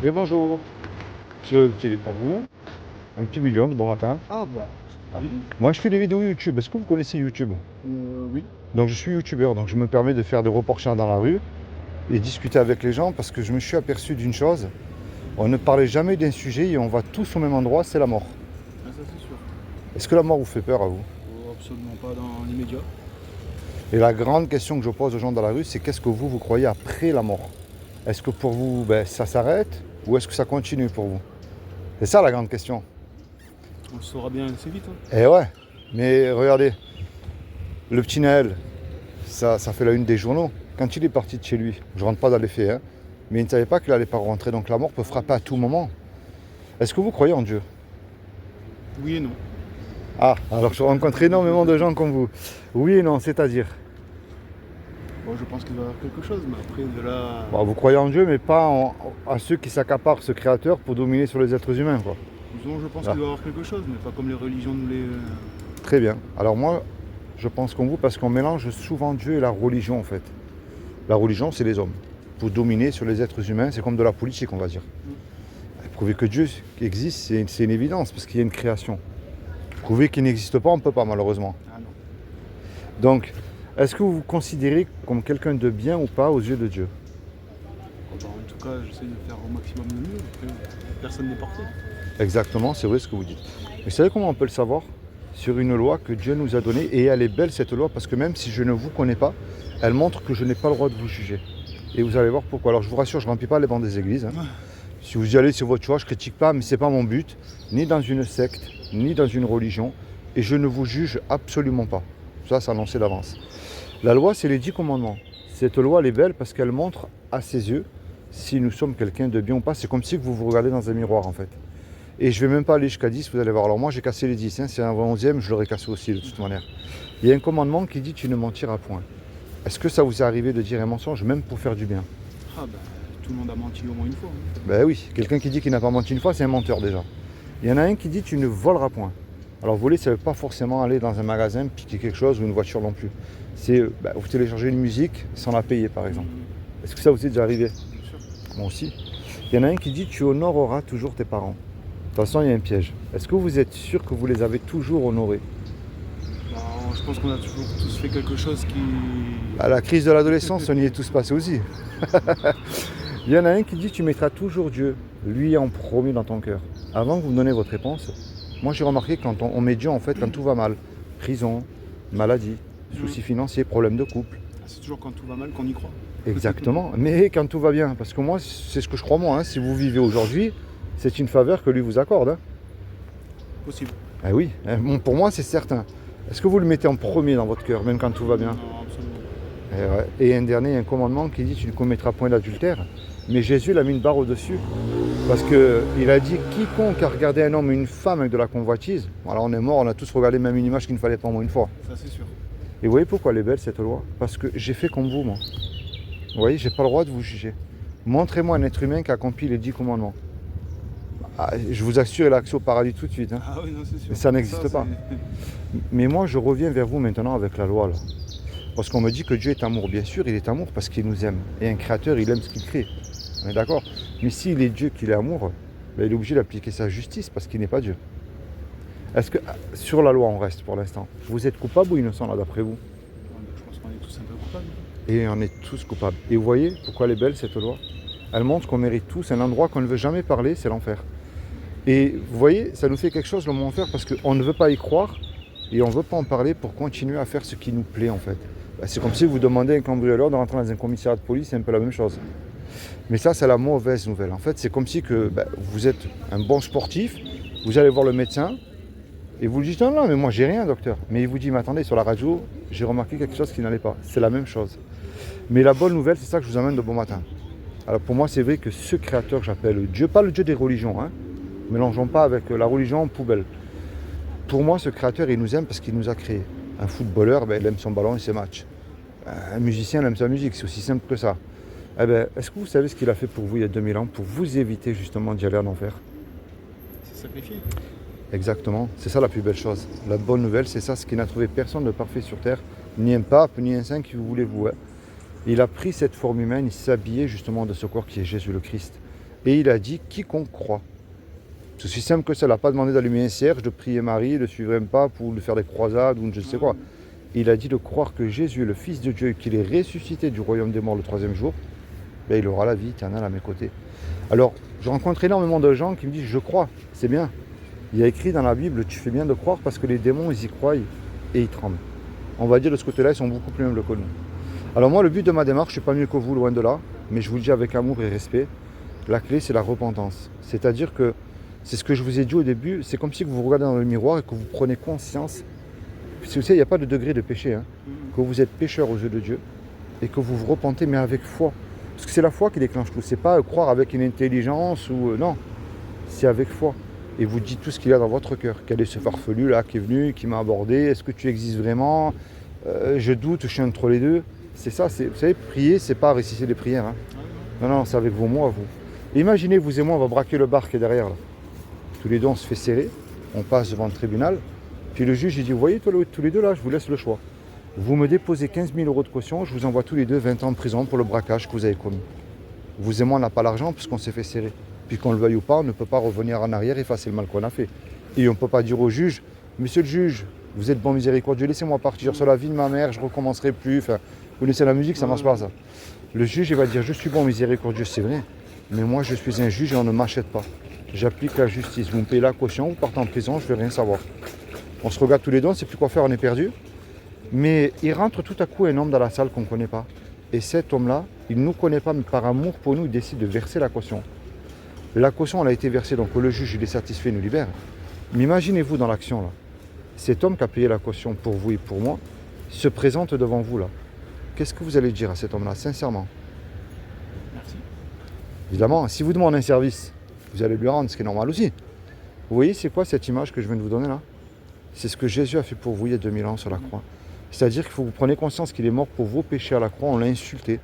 Oui, bonjour. C'est pour vous. Un petit million de bon matin. Ah bah, oui. Moi, je fais des vidéos YouTube. Est-ce que vous connaissez YouTube? Oui. Donc, je suis YouTubeur. Donc, je me permets de faire des reportages dans la rue et discuter avec les gens parce que je me suis aperçu d'une chose. On ne parlait jamais d'un sujet et on va tous au même endroit, c'est la mort. Ah, ça c'est sûr. Est-ce que la mort vous fait peur à vous? Oh, absolument pas dans l'immédiat. Et la grande question que je pose aux gens dans la rue, c'est qu'est-ce que vous croyez après la mort? Est-ce que pour vous, ça s'arrête ou est-ce que ça continue pour vous? C'est ça la grande question. On le saura bien assez vite. Eh ouais, mais regardez, le petit Naël, ça fait la une des journaux. Quand il est parti de chez lui, je rentre pas dans les faits, hein, mais il ne savait pas qu'il allait pas rentrer, donc la mort peut frapper à tout moment. Est-ce que vous croyez en Dieu? Oui et non. Ah, alors je rencontre énormément de gens comme vous. Oui et non, c'est-à-dire? Bon, je pense qu'il va y avoir quelque chose, mais après de là. Bon, vous croyez en Dieu, mais pas à ceux qui s'accaparent ce créateur pour dominer sur les êtres humains, quoi. Disons, je pense Ah. qu'il va y avoir quelque chose, mais pas comme les religions nous les. Très bien. Alors moi, je pense comme vous parce qu'on mélange souvent Dieu et la religion en fait. La religion, c'est les hommes. Pour dominer sur les êtres humains, c'est comme de la politique, on va dire. Prouver que Dieu existe, c'est une évidence parce qu'il y a une création. Prouver qu'il n'existe pas, on ne peut pas malheureusement. Ah non. Donc, est-ce que vous vous considérez comme quelqu'un de bien ou pas aux yeux de Dieu? Bon, bah, en tout cas, j'essaie de faire au maximum le mieux. Après, personne n'est parfait. Exactement, c'est vrai ce que vous dites. Mais vous savez comment on peut le savoir? Sur une loi que Dieu nous a donnée, et elle est belle cette loi parce que même si je ne vous connais pas, elle montre que je n'ai pas le droit de vous juger. Et vous allez voir pourquoi. Alors je vous rassure, je ne remplis pas les bancs des églises. Hein. Si vous y allez sur votre choix, je ne critique pas, mais ce n'est pas mon but, ni dans une secte, ni dans une religion, et je ne vous juge absolument pas. Ça, c'est annoncé d'avance. La loi, c'est les 10 commandements. Cette loi, elle est belle parce qu'elle montre à ses yeux si nous sommes quelqu'un de bien ou pas. C'est comme si vous vous regardez dans un miroir en fait. Et je ne vais même pas aller jusqu'à 10, vous allez voir. Alors moi j'ai cassé les 10, hein. C'est un 11e, je l'aurais cassé aussi de toute manière. Il y a un commandement qui dit tu ne mentiras point. Est-ce que ça vous est arrivé de dire un mensonge même pour faire du bien? Ah bah, tout le monde a menti au moins une fois. Ben oui, quelqu'un qui dit qu'il n'a pas menti une fois, c'est un menteur déjà. Il y en a un qui dit tu ne voleras point. Alors voler, ça ne veut pas forcément aller dans un magasin, piquer quelque chose ou une voiture non plus. C'est vous téléchargez une musique sans la payer par exemple. Est-ce que ça vous est déjà arrivé? Bien sûr. Moi aussi. Il y en a un qui dit tu honoreras toujours tes parents. De toute façon, il y a un piège. Est-ce que vous êtes sûr que vous les avez toujours honorés? Bah, je pense qu'on a toujours tous fait quelque chose qui. À la crise de l'adolescence, on y est tous passés aussi. Il y en a un qui dit tu mettras toujours Dieu, lui en premier dans ton cœur. Avant que vous me donniez votre réponse, moi j'ai remarqué que quand on met Dieu en fait quand tout va mal, prison, maladie, soucis financiers, problèmes de couple. C'est toujours quand tout va mal qu'on y croit. Exactement, mais quand tout va bien, parce que moi c'est ce que je crois moi, hein. Si vous vivez aujourd'hui, c'est une faveur que lui vous accorde. Hein. Possible. Ah oui, bon, pour moi c'est certain. Est-ce que vous le mettez en premier dans votre cœur, même quand tout va bien? Non, absolument. Et un dernier, un commandement qui dit tu ne commettras point d'adultère. Mais Jésus l'a mis une barre au-dessus. Parce qu'il a dit quiconque a regardé un homme et une femme avec de la convoitise, alors on est mort, on a tous regardé même une image qu'il ne fallait pas au moins une fois. Ça c'est sûr. Et vous voyez pourquoi elle est belle cette loi? Parce que j'ai fait comme vous, moi. Vous voyez, j'ai pas le droit de vous juger. Montrez-moi un être humain qui a accompli les 10 commandements. Ah, je vous assure, il a accès au paradis tout de suite. Hein. Ah oui, non, c'est sûr. Mais ça n'existe pas. Mais moi, je reviens vers vous maintenant avec la loi. Là. Parce qu'on me dit que Dieu est amour. Bien sûr, il est amour parce qu'il nous aime. Et un créateur, il aime ce qu'il crée. On est d'accord? Mais s'il est Dieu, qu'il est amour, il est obligé d'appliquer sa justice parce qu'il n'est pas Dieu. Est-ce que sur la loi, on reste pour l'instant? Vous êtes coupable ou innocent là, d'après vous? Je pense qu'on est tous un peu coupables. Et on est tous coupables. Et vous voyez pourquoi elle est belle cette loi? Elle montre qu'on mérite tous un endroit qu'on ne veut jamais parler, c'est l'enfer. Et vous voyez, ça nous fait quelque chose le mot enfer parce qu'on ne veut pas y croire et on ne veut pas en parler pour continuer à faire ce qui nous plaît en fait. C'est comme si vous demandez à un cambrioleur de rentrer dans un commissariat de police, c'est un peu la même chose. Mais ça, c'est la mauvaise nouvelle. En fait, c'est comme si que vous êtes un bon sportif, vous allez voir le médecin et vous lui dites non, mais moi j'ai rien, docteur. Mais il vous dit, mais attendez, sur la radio, j'ai remarqué quelque chose qui n'allait pas. C'est la même chose. Mais la bonne nouvelle, c'est ça que je vous amène de bon matin. Alors pour moi, c'est vrai que ce créateur que j'appelle Dieu, pas le Dieu des religions, hein. Mélangeons pas avec la religion en poubelle. Pour moi, ce créateur, il nous aime parce qu'il nous a créés. Un footballeur, il aime son ballon et ses matchs. Un musicien, il aime sa musique, c'est aussi simple que ça. Est-ce que vous savez ce qu'il a fait pour vous il y a 2000 ans, pour vous éviter justement d'y aller en enfer? C'est sacrifié. Exactement, c'est ça la plus belle chose. La bonne nouvelle, c'est ça, ce qu'il n'a trouvé personne de parfait sur terre, ni un pape, ni un saint qui vous voulez vous. Hein. Il a pris cette forme humaine, il s'est habillé justement de ce corps qui est Jésus le Christ. Et il a dit quiconque croit. C'est aussi simple que ça. Il n'a pas demandé d'allumer un cierge, de prier Marie, de suivre un pape ou de faire des croisades ou je ne sais quoi. Il a dit de croire que Jésus est le Fils de Dieu, qu'il est ressuscité du royaume des morts le troisième jour. Ben, il aura la vie éternelle à mes côtés. Alors, je rencontre énormément de gens qui me disent je crois, c'est bien. Il y a écrit dans la Bible, tu fais bien de croire parce que les démons, ils y croient et ils tremblent. On va dire de ce côté-là, ils sont beaucoup plus humbles que nous. Alors moi, le but de ma démarche, je ne suis pas mieux que vous, loin de là, mais je vous le dis avec amour et respect, la clé, c'est la repentance. C'est-à-dire que, c'est ce que je vous ai dit au début, c'est comme si vous regardez dans le miroir et que vous prenez conscience, parce que vous savez, il n'y a pas de degré de péché, hein, que vous êtes pécheur aux yeux de Dieu et que vous vous repentez, mais avec foi. Parce que c'est la foi qui déclenche tout, c'est pas croire avec une intelligence ou non, c'est avec foi. Et vous dites tout ce qu'il y a dans votre cœur. Quel est ce farfelu là qui est venu, qui m'a abordé? Est-ce que tu existes vraiment? Je doute, je suis entre les deux. C'est ça, vous savez, prier, c'est pas réciter des prières. Hein. Non, non, c'est avec vos mots à vous. Et imaginez, vous et moi, on va braquer le bar qui est derrière là. Tous les deux, on se fait serrer, on passe devant le tribunal. Puis le juge, il dit, vous voyez, tous les deux là, je vous laisse le choix. Vous me déposez 15 000 € de caution, je vous envoie tous les deux 20 ans de prison pour le braquage que vous avez commis. Vous et moi, on n'a pas l'argent puisqu'on s'est fait serrer. Puis qu'on le veuille ou pas, on ne peut pas revenir en arrière et effacer le mal qu'on a fait. Et on ne peut pas dire au juge, monsieur le juge, vous êtes bon miséricordieux, laissez-moi partir sur la vie de ma mère, je ne recommencerai plus. Enfin, vous connaissez la musique, ça ne marche pas ça. Le juge, il va dire, je suis bon miséricordieux, c'est vrai, mais moi je suis un juge et on ne m'achète pas. J'applique la justice, vous me payez la caution, vous partez en prison, je ne vais rien savoir. On se regarde tous les deux, on ne sait plus quoi faire, on est perdu. Mais il rentre tout à coup un homme dans la salle qu'on ne connaît pas. Et cet homme-là, il ne nous connaît pas, mais par amour pour nous, il décide de verser la caution. La caution, elle a été versée, donc le juge, il est satisfait, il nous libère. Mais imaginez-vous dans l'action, là. Cet homme qui a payé la caution pour vous et pour moi, se présente devant vous, là. Qu'est-ce que vous allez dire à cet homme-là, sincèrement? Merci. Évidemment, si vous demandez un service, vous allez lui rendre, ce qui est normal aussi. Vous voyez, c'est quoi cette image que je viens de vous donner, là? C'est ce que Jésus a fait pour vous il y a 2000 ans sur la croix. C'est-à-dire qu'il faut que vous preniez conscience qu'il est mort pour vos péchés à la croix, on l'a insulté.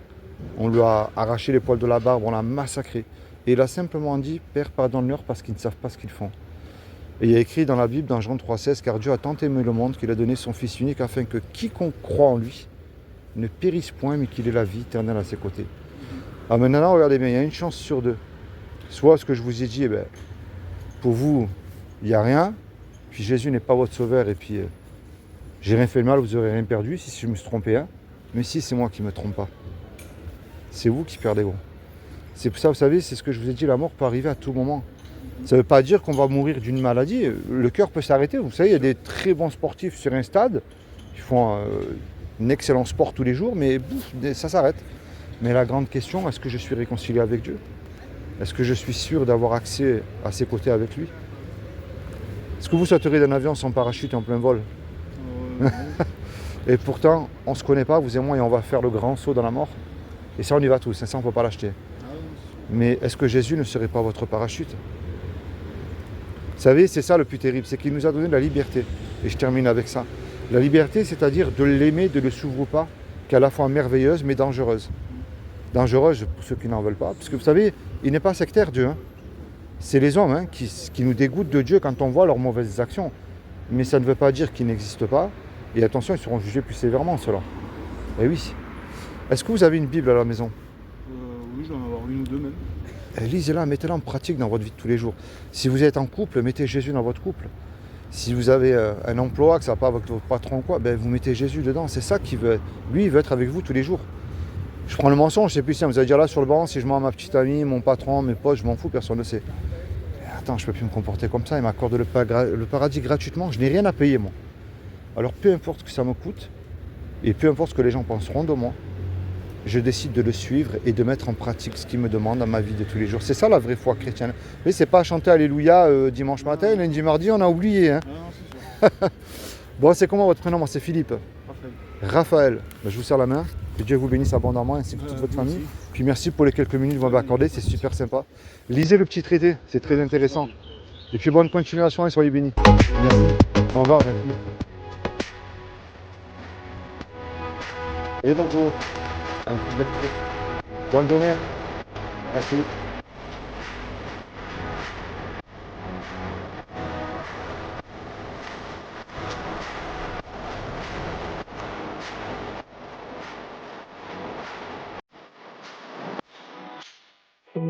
On lui a arraché les poils de la barbe, on l'a massacré. Et il a simplement dit, Père, pardonne-leur parce qu'ils ne savent pas ce qu'ils font. Et il y a écrit dans la Bible, dans Jean 3,16, car Dieu a tant aimé le monde qu'il a donné son Fils unique afin que quiconque croit en lui ne périsse point, mais qu'il ait la vie éternelle à ses côtés. Alors maintenant, regardez bien, il y a une chance sur deux. Soit ce que je vous ai dit, pour vous, il n'y a rien, puis Jésus n'est pas votre sauveur, et puis j'ai rien fait de mal, vous n'aurez rien perdu, si je me suis trompé, hein. Mais si c'est moi qui ne me trompe pas, c'est vous qui perdez gros. C'est pour ça, vous savez, c'est ce que je vous ai dit, la mort peut arriver à tout moment. Ça ne veut pas dire qu'on va mourir d'une maladie. Le cœur peut s'arrêter. Vous savez, il y a des très bons sportifs sur un stade. Ils font un excellent sport tous les jours, mais ça s'arrête. Mais la grande question, est-ce que je suis réconcilié avec Dieu? Est-ce que je suis sûr d'avoir accès à ses côtés avec lui? Est-ce que vous sauteriez d'un avion sans parachute en plein vol? Et pourtant, on ne se connaît pas, vous et moi, et on va faire le grand saut dans la mort. Et ça, on y va tous. Ça, on ne peut pas l'acheter. Mais est-ce que Jésus ne serait pas votre parachute? Vous savez, c'est ça le plus terrible, c'est qu'il nous a donné la liberté. Et je termine avec ça. La liberté, c'est-à-dire de l'aimer, de le suivre ou pas, qui est à la fois merveilleuse mais dangereuse. Dangereuse pour ceux qui n'en veulent pas. Parce que vous savez, il n'est pas sectaire, Dieu. Hein. C'est les hommes hein, qui nous dégoûtent de Dieu quand on voit leurs mauvaises actions. Mais ça ne veut pas dire qu'ils n'existent pas. Et attention, ils seront jugés plus sévèrement, ceux-là. Eh oui. Est-ce que vous avez une Bible à la maison? Oui, je dois en avoir une ou deux même. Lisez-la, mettez-la en pratique dans votre vie de tous les jours. Si vous êtes en couple, mettez Jésus dans votre couple. Si vous avez un emploi, que ça ne va pas avec votre patron ou quoi, vous mettez Jésus dedans. C'est ça qu'il veut être. Lui, il veut être avec vous tous les jours. Je prends le mensonge, c'est plus simple. Vous allez dire là sur le banc, si je mens à ma petite amie, mon patron, mes potes, je m'en fous, personne ne le sait. Attends, je ne peux plus me comporter comme ça, il m'accorde le paradis gratuitement, je n'ai rien à payer moi. Alors peu importe ce que ça me coûte, et peu importe ce que les gens penseront de moi, je décide de le suivre et de mettre en pratique ce qu'il me demande dans ma vie de tous les jours. C'est ça la vraie foi chrétienne. Mais c'est pas chanter Alléluia dimanche matin, lundi, mardi, on a oublié. Hein. Non, c'est sûr. Bon, c'est comment votre prénom? Moi, c'est Philippe. Raphaël. Raphaël, je vous serre la main. Que Dieu vous bénisse abondamment ainsi que toute votre famille. Merci. Puis merci pour les quelques minutes que vous m'avez accordées, c'est super sympa. Lisez le petit traité, c'est très intéressant. Et puis bonne continuation et soyez bénis. Merci. Au revoir, merci. Et donc, bonne journée. Merci.